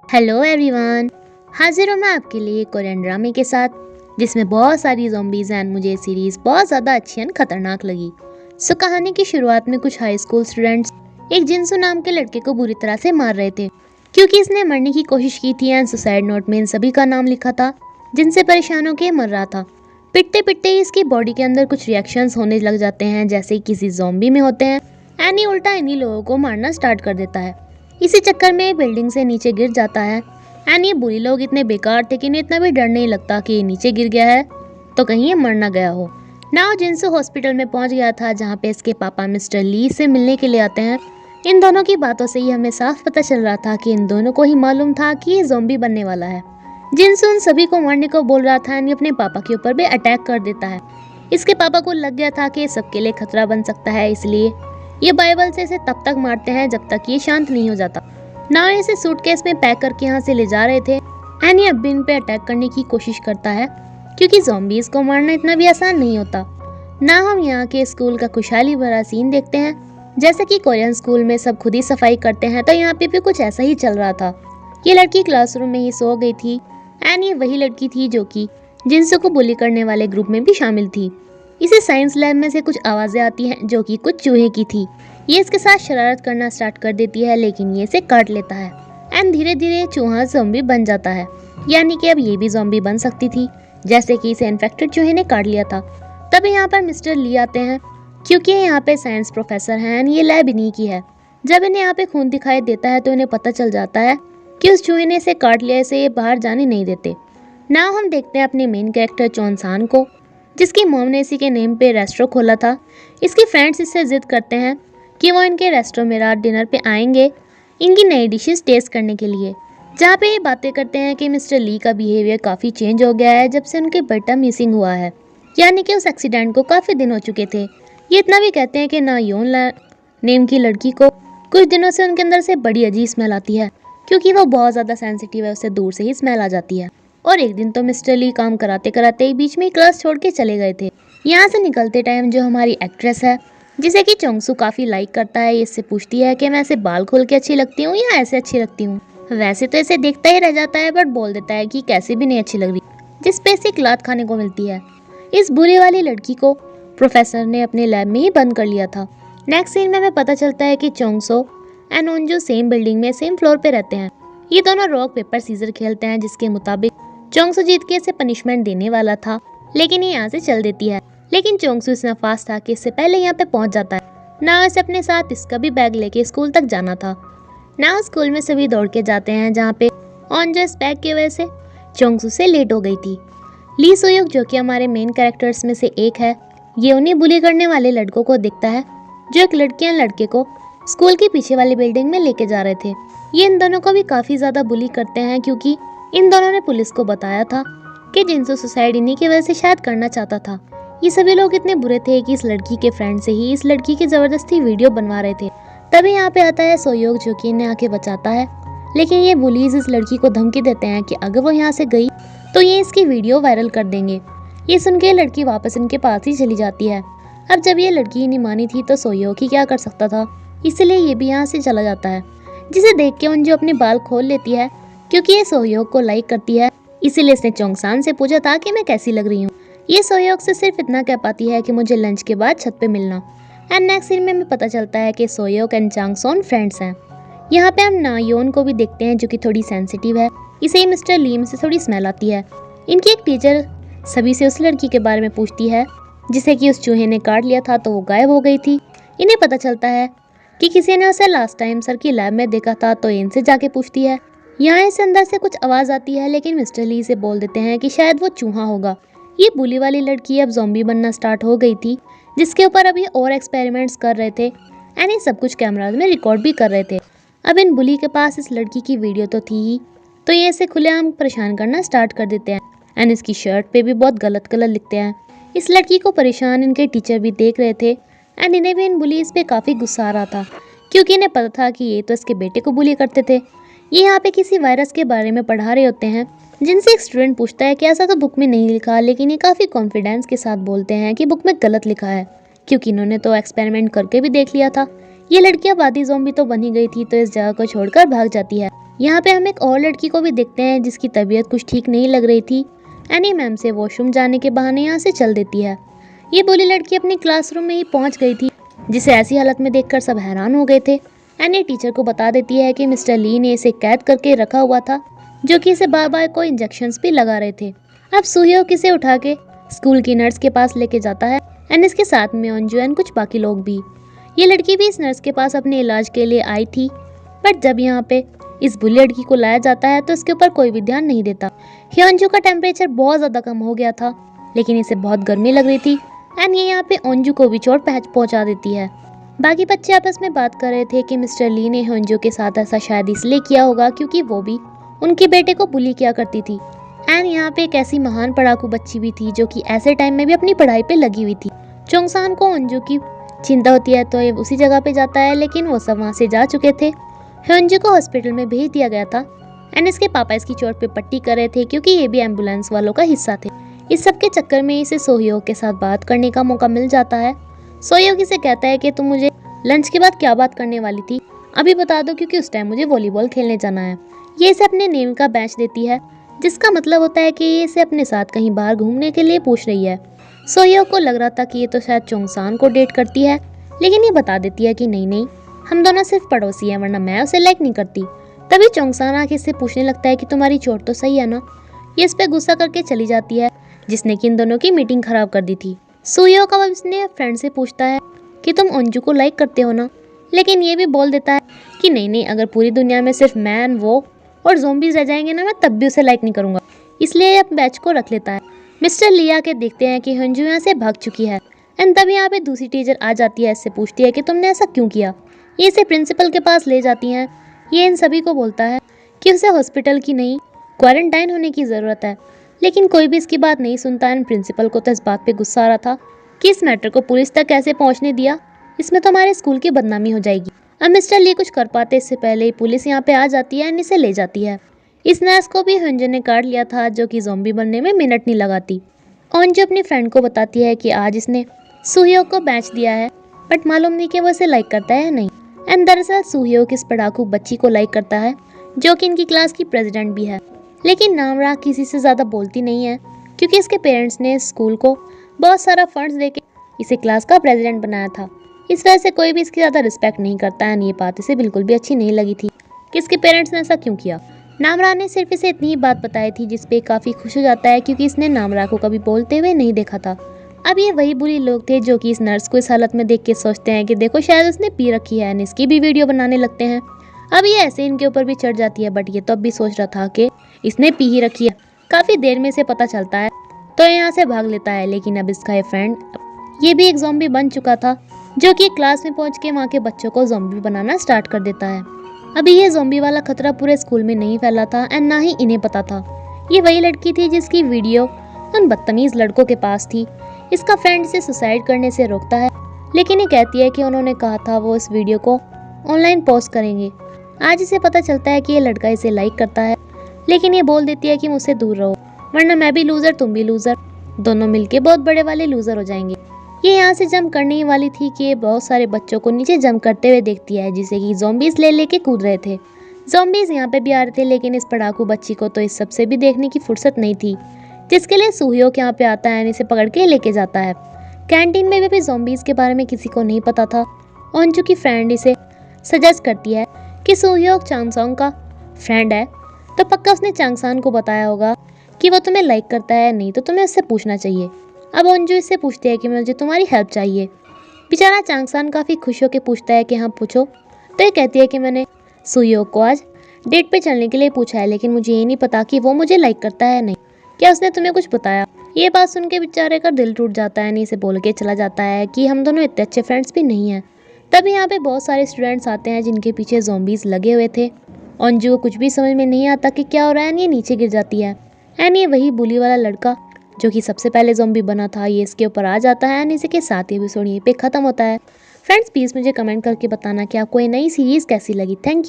Hello everyone, हाजिर हूँ मैं आपके लिए कोरियन ड्रामे के साथ जिसमें बहुत सारी ज़ॉम्बीज़ हैं। मुझे ये सीरीज़ बहुत ज़्यादा अच्छी एंड खतरनाक लगी। कहानी की शुरुआत में कुछ हाई स्कूल स्टूडेंट्स एक जिनसू नाम के लड़के को बुरी तरह से मार रहे थे क्योंकि इसने मरने की कोशिश की थी एंड सुसाइड नोट में इन सभी का नाम लिखा था जिनसे परेशान होकर मर रहा था। पिटते पिटते ही इसकी बॉडी के अंदर कुछ रिएक्शंस होने लग जाते हैं जैसे किसी ज़ॉम्बी में होते हैं। एनी उल्टा इन्हीं लोगों को मारना स्टार्ट कर देता है। इसी चक्कर में बिल्डिंग से नीचे गिर जाता है एंड ये बुरी लोग इतने बेकार थे कि इन्हें इतना भी डर नहीं लगता कि ये नीचे गिर गया है तो कहीं ये मर ना गया हो। नाउ जिनसू हॉस्पिटल में पहुंच गया था जहां पे इसके पापा मिस्टर ली से मिलने के लिए आते हैं। इन दोनों की बातों से ही हमें साफ पता चल रहा था कि इन दोनों को ही मालूम था कि ये ज़ॉम्बी बनने वाला है। जिनसू उन सभी को मारने को बोल रहा था एंड अपने पापा के ऊपर भी अटैक कर देता है। इसके पापा को लग गया था कि सबके लिए खतरा बन सकता है, इसलिए ये बाइबल से इसे तब तक मारते हैं जब तक ये शांत नहीं हो जाता। ना इसे सूटकेस में पैक करके यहाँ से ले जा रहे थे एंड ये अब भी इन पे अटैक करने की कोशिश करता है क्योंकि ज़ॉम्बीज़ को मारना इतना भी आसान नहीं होता। ना हम यहाँ के स्कूल का खुशहाली भरा सीन देखते हैं। जैसे कि कोरियन स्कूल में सब खुद ही सफाई करते हैं तो यहाँ पे भी कुछ ऐसा ही चल रहा था। ये लड़की क्लासरूम में ही सो गई थी एंड ये वही लड़की थी जो कि जिनसू को बुली करने वाले ग्रुप में भी शामिल थी। इसे साइंस लैब में से कुछ आवाज़ें आती हैं जो कि कुछ चूहे की थी। ये इसके साथ शरारत करना स्टार्ट कर देती है लेकिन ये इसे काट लेता है एंड धीरे धीरे चूहा ज़ॉम्बी बन जाता है। यानी कि अब ये भी ज़ॉम्बी बन सकती थी जैसे कि इसे इन्फेक्टेड चूहे ने काट लिया था। तभी यहाँ पर मिस्टर ली आते हैं क्योंकि यहाँ पे साइंस प्रोफेसर हैं एंड ये लैब इन्हीं की है। जब इन्हें यहाँ पे खून दिखाई देता है तो इन्हें पता चल जाता है कि उस चूहे ने इसे काट लिया, इसे ये बाहर जाने नहीं देते। ना हम देखते हैं अपने मेन कैरेक्टर चोनसान को जिसकी मॉम ने इसी के नेम पे रेस्टोरेंट खोला था। इसके फ्रेंड्स इससे जिद करते हैं कि वो इनके रेस्टोरेंट में रात डिनर पे आएंगे इनकी नई डिशेस टेस्ट करने के लिए। जहाँ पे ये बातें करते हैं कि मिस्टर ली का बिहेवियर काफ़ी चेंज हो गया है जब से उनके बेटा मिसिंग हुआ है, यानी कि उस एक्सीडेंट को काफ़ी दिन हो चुके थे। ये इतना भी कहते हैं कि ना योन नेम की लड़की को कुछ दिनों से उनके अंदर से बड़ी अजीब स्मेल आती है क्योंकि वो बहुत ज़्यादा सेंसिटिव है, उससे दूर से ही स्मेल आ जाती है। और एक दिन तो मिस्टर ली काम कराते कराते ही बीच में क्लास छोड़ के चले गए थे। यहाँ से निकलते टाइम जो हमारी एक्ट्रेस है जिसे कि चोंगसू काफ़ी लाइक करता है, इससे पूछती है कि मैं ऐसे बाल खोल के अच्छी लगती हूँ या ऐसे अच्छी लगती हूँ। वैसे तो इसे देखता ही रह जाता है बट बोल देता है कि कैसे भी नहीं अच्छी लग रही, जिस पे इसे क्लात खाने को मिलती है। इस बुरी वाली लड़की को प्रोफेसर ने अपने लैब में ही बंद कर लिया था। नेक्स्ट सीन में हमें पता चलता है कि चोंगसो एंड ओंजो सेम बिल्डिंग में सेम फ्लोर पे रहते हैं। ये दोनों रॉक पेपर सीजर खेलते हैं जिसके मुताबिक चोंगसू जीत के इसे पनिशमेंट देने वाला था लेकिन ये यहाँ से चल देती है। लेकिन चोंगसू इतना फास्ट था कि इससे पहले यहाँ पे पहुँच जाता है। ना इसे अपने साथ इसका भी बैग लेके स्कूल तक जाना था। ना स्कूल में सभी दौड़ के जाते हैं जहाँ पे ओंजो इस बैग की वजह से चोंगसू से लेट हो गई थी। ली सोयुक जो कि हमारे मेन कैरेक्टर्स में से एक है, ये उन्हें बुली करने वाले लड़कों को देखता है जो एक लड़की और लड़के को स्कूल के पीछे वाली बिल्डिंग में लेके जा रहे थे। ये इन दोनों को भी काफ़ी ज़्यादा बुली करते हैं क्योंकि इन दोनों ने पुलिस को बताया था कि जिनसू सुसाइड इन्हीं की वजह से शायद करना चाहता था। ये सभी लोग इतने बुरे थे कि इस लड़की के फ्रेंड से ही इस लड़की की ज़बरदस्ती वीडियो बनवा रहे थे। तभी यहाँ पे आता है सोयोग जो कि इन्हें आके बचाता है, लेकिन ये बुलीज इस लड़की को धमकी देते हैं कि अगर वो यहाँ से गई तो ये इसकी वीडियो वायरल कर देंगे। ये सुन के लड़की वापस इनके पास ही चली जाती है। अब जब ये लड़की ही नहीं मानी थी तो सोयोग ही क्या कर सकता था, इसलिए ये भी यहाँ से चला जाता है, जिसे देख के उन जो अपने बाल खोल लेती है क्योंकि ये सोयोग को लाइक करती है। इसीलिए इसने चोंगसान से पूछा था कि मैं कैसी लग रही हूँ। ये सोयोग से सिर्फ इतना कह पाती है कि मुझे लंच के बाद छत पे मिलना। एंड नेक्स्ट सीन में हमें पता चलता है कि सोयोग एंड चांगसोन फ्रेंड्स हैं। यहाँ पे हम नायोन को भी देखते हैं जो कि थोड़ी सेंसिटिव है, इसे ही मिस्टर लीम से थोड़ी स्मेल आती है। इनकी एक टीचर सभी से उस लड़की के बारे में पूछती है जिसे कि उस चूहे ने काट लिया था तो वो गायब हो गई थी। इन्हें पता चलता है कि किसी ने उसे लास्ट टाइम सर की लैब में देखा था तो इनसे जाके पूछती है। यहाँ इस अंदर से कुछ आवाज़ आती है लेकिन मिस्टर ली से बोल देते हैं कि शायद वो चूहा होगा। ये बुली वाली लड़की अब ज़ॉम्बी बनना स्टार्ट हो गई थी जिसके ऊपर अभी और एक्सपेरिमेंट्स कर रहे थे एंड ये सब कुछ कैमराज में रिकॉर्ड भी कर रहे थे। अब इन बुली के पास इस लड़की की वीडियो तो थी ही, तो ये इसे खुलेआम परेशान करना स्टार्ट कर देते हैं एंड इसकी शर्ट पे भी बहुत गलत कलर लिखते हैं। इस लड़की को परेशान इनके टीचर भी देख रहे थे एंड इन्हें भी इन बुलीज पे काफ़ी गुस्सा आ रहा था क्योंकि इन्हें पता था कि ये तो इसके बेटे को बुली करते थे। ये यहाँ पे किसी वायरस के बारे में पढ़ा रहे होते हैं जिनसे एक स्टूडेंट पूछता है कि ऐसा तो बुक में नहीं लिखा, लेकिन ये काफ़ी कॉन्फिडेंस के साथ बोलते हैं कि बुक में गलत लिखा है क्योंकि इन्होंने तो एक्सपेरिमेंट करके भी देख लिया था। ये लड़की अब आधी ज़ॉम्बी तो बन ही गई थी तो इस जगह को छोड़कर भाग जाती है यहाँ पे हम एक और लड़की को भी देखते हैं जिसकी तबीयत कुछ ठीक नहीं लग रही थी। एनी मैम से वॉशरूम जाने के बहाने यहाँ से चल देती है। ये बुली लड़की अपनी क्लासरूम में ही पहुँच गई थी, जिसे ऐसी हालत में देखकर सब हैरान हो गए थे। एनी टीचर को बता देती है कि मिस्टर ली ने इसे कैद करके रखा हुआ था, जो कि इसे बार बार कोई इंजेक्शंस भी लगा रहे थे। अब सुहयोक इसे उठा के स्कूल की नर्स के पास लेके जाता है एंड इसके साथ में अंजू एंड कुछ बाकी लोग भी। ये लड़की भी इस नर्स के पास अपने इलाज के लिए आई थी, बट जब यहाँ पे इस बुली लड़की को लाया जाता है तो इसके ऊपर कोई भी ध्यान नहीं देता। अंजू का टेम्परेचर बहुत ज़्यादा कम हो गया था, लेकिन इसे बहुत गर्मी लग रही थी एंड ये यहाँ पे अंजू को भी चोट पहुँचा देती है। बाकी बच्चे आपस में बात कर रहे थे कि मिस्टर ली ने अंजू के साथ ऐसा शायद इसलिए किया होगा क्योंकि वो भी उनके बेटे को बुली किया करती थी। एंड यहाँ पे एक ऐसी महान पढ़ाकू बच्ची भी थी जो कि ऐसे टाइम में भी अपनी पढ़ाई पे लगी हुई थी। चोंगसान को अंजू की चिंता होती है तो ये उसी जगह पे जाता है, लेकिन वो सब वहाँ से जा चुके थे। अंजू को हॉस्पिटल में भेज दिया गया था एंड इसके पापा इसकी चोट पे पट्टी कर रहे थे क्योंकि ये भी एम्बुलेंस वालों का हिस्सा थे। इस सब के चक्कर में इसे सोहयोग के साथ बात करने का मौका मिल जाता है। सोहयोग इसे कहता है कि तुम मुझे लंच के बाद क्या बात करने वाली थी, अभी बता दो क्योंकि उस टाइम मुझे वॉलीबॉल खेलने जाना है। ये इसे अपने नेम का बैच देती है, जिसका मतलब होता है कि ये इसे अपने साथ कहीं बाहर घूमने के लिए पूछ रही है। सोहयोग को लग रहा था कि ये तो शायद चोंगसान को डेट करती है, लेकिन ये बता देती है कि नहीं, हम दोनों सिर्फ पड़ोसी हैं, वरना मैं उसे लाइक नहीं करती। तभी चोंगसान आके इससे पूछने लगता है कि तुम्हारी चोट तो सही है ना। ये इस पे गुस्सा करके चली जाती है, जिसने कि इन दोनों की मीटिंग खराब कर दी थी। सोहयोग अब इसने फ्रेंड से पूछता है कि तुम अंजू को लाइक करते हो ना, लेकिन ये भी बोल देता है कि नहीं, अगर पूरी दुनिया में सिर्फ मैं वो और ज़ॉम्बीज़ रह जाएंगे ना, मैं तब भी उसे लाइक नहीं करूँगा। इसलिए ये अपने बैच को रख लेता है। मिस्टर लिया के देखते हैं कि अंजू यहाँ से भाग चुकी है एंड तब यहाँ पे दूसरी टीचर आ जाती है, इससे पूछती है कि तुमने ऐसा क्यों किया। ये इसे प्रिंसिपल के पास ले जाती हैं। ये इन सभी को बोलता है कि उसे हॉस्पिटल की नहीं क्वारंटाइन होने की ज़रूरत है, लेकिन कोई भी इसकी बात नहीं सुनता एंड प्रिंसिपल को तो इस बात पे गुस्सा आ रहा था कि इस मैटर को पुलिस तक कैसे पहुंचने दिया, इसमें तो हमारे स्कूल की बदनामी हो जाएगी। अब मिस्टर ली कुछ कर पाते इससे पहले ही पुलिस यहाँ पे आ जाती है एंड इसे ले जाती है। इस नर्स को भी अंजू ने काट लिया था, जो कि ज़ॉम्बी बनने में मिनट नहीं लगाती। अंजू अपनी फ्रेंड को बताती है कि आज इसने सुहयोग को बैच दिया है, बट मालूम नहीं कि वो इसे लाइक करता है या नहीं। एंड दरअसल सुहयोग इस पढ़ाकू बच्ची को लाइक करता है, जो कि इनकी क्लास की प्रेसिडेंट भी है, लेकिन नामरा किसी से ज़्यादा बोलती नहीं है क्योंकि इसके पेरेंट्स ने स्कूल को बहुत सारा फंड्स देके इसे क्लास का प्रेसिडेंट बनाया था। इस वजह से कोई भी इसकी ज़्यादा रिस्पेक्ट नहीं करता है। ये बात इसे बिल्कुल भी अच्छी नहीं लगी थी कि इसके पेरेंट्स ने ऐसा क्यों किया। नामरा ने सिर्फ इसे इतनी ही बात बताई थी, जिसपे काफ़ी खुश हो जाता है क्योंकि इसने नामरा को कभी बोलते हुए नहीं देखा था। अब ये वही बुरी लोग थे जो कि इस नर्स को इस हालत में देख के सोचते हैं कि देखो शायद उसने पी रखी है, इसकी भी वीडियो बनाने लगते हैं। अब ये ऐसे इनके ऊपर भी चढ़ जाती है, बट ये तो अब भी सोच रहा था कि इसने पी ही रखी है। काफ़ी देर में इसे पता चलता है तो यहाँ से भाग लेता है, लेकिन अब इसका ये फ्रेंड ये भी एक ज़ॉम्बी बन चुका था, जो कि क्लास में पहुँच के वहाँ के बच्चों को ज़ॉम्बी बनाना स्टार्ट कर देता है। अभी ये ज़ॉम्बी वाला खतरा पूरे स्कूल में नहीं फैला था एंड ना ही इन्हें पता था। ये वही लड़की थी जिसकी वीडियो उन बदतमीज़ लड़कों के पास थी। इसका फ्रेंड इसे सुसाइड करने से रोकता है, लेकिन ये कहती है कि उन्होंने कहा था वो इस वीडियो को ऑनलाइन पोस्ट करेंगे। आज इसे पता चलता है कि ये लड़का इसे लाइक करता है, लेकिन ये बोल देती है कि मुझसे दूर रहो, वरना मैं भी लूज़र तुम भी लूज़र, दोनों मिलके बहुत बड़े वाले लूज़र हो जाएंगे। ये यहाँ से जंप करने ही वाली थी कि ये बहुत सारे बच्चों को नीचे जंप करते हुए देखती है, जिसे कि ज़ॉम्बीज़ ले लेके कूद रहे थे। ज़ॉम्बीज़ यहाँ पे भी आ रहे थे, लेकिन इस पढ़ाकू बच्ची को तो इस सब से भी देखने की फुर्सत नहीं थी, जिसके लिए सुहयोग यहाँ पे आता है, इसे पकड़ के लेके जाता है। कैंटीन में भी ज़ॉम्बीज़ के बारे में किसी को नहीं पता था। अंजू की फ्रेंड इसे सजेस्ट करती है कि सुहयोग चांगसोंग का फ्रेंड है, तो पक्का उसने चांगसान को बताया होगा कि वो तुम्हें लाइक करता है या नहीं, तो तुम्हें उससे पूछना चाहिए। अब अंजू इससे पूछती है कि मुझे तुम्हारी हेल्प चाहिए। बेचारा चांगसान काफ़ी खुश होकर पूछता है कि हाँ पूछो। तो ये कहती है कि मैंने सुहयोग को आज डेट पे चलने के लिए पूछा है, लेकिन मुझे ये नहीं पता कि वो मुझे लाइक करता है या नहीं। क्या उसने तुम्हें कुछ बताया? ये बात सुन के बेचारे का दिल टूट जाता है, नहीं से बोल के चला जाता है कि हम दोनों इतने अच्छे फ्रेंड्स भी नहीं हैं। तब यहाँ पे बहुत सारे स्टूडेंट्स आते हैं जिनके पीछे ज़ॉम्बीज़ लगे हुए थे। अंजू को कुछ भी समझ में नहीं आता कि क्या हो रहा है, ये नीचे गिर जाती है। एंड ये वही बुली वाला लड़का जो कि सबसे पहले ज़ॉम्बी बना था, ये इसके ऊपर आ जाता है एंड इसी के साथ ये एपिसोड यहीं पे ख़त्म होता है। फ्रेंड्स प्लीज़ मुझे कमेंट करके बताना कि आपको ये नई सीरीज़ कैसी लगी। Thank you.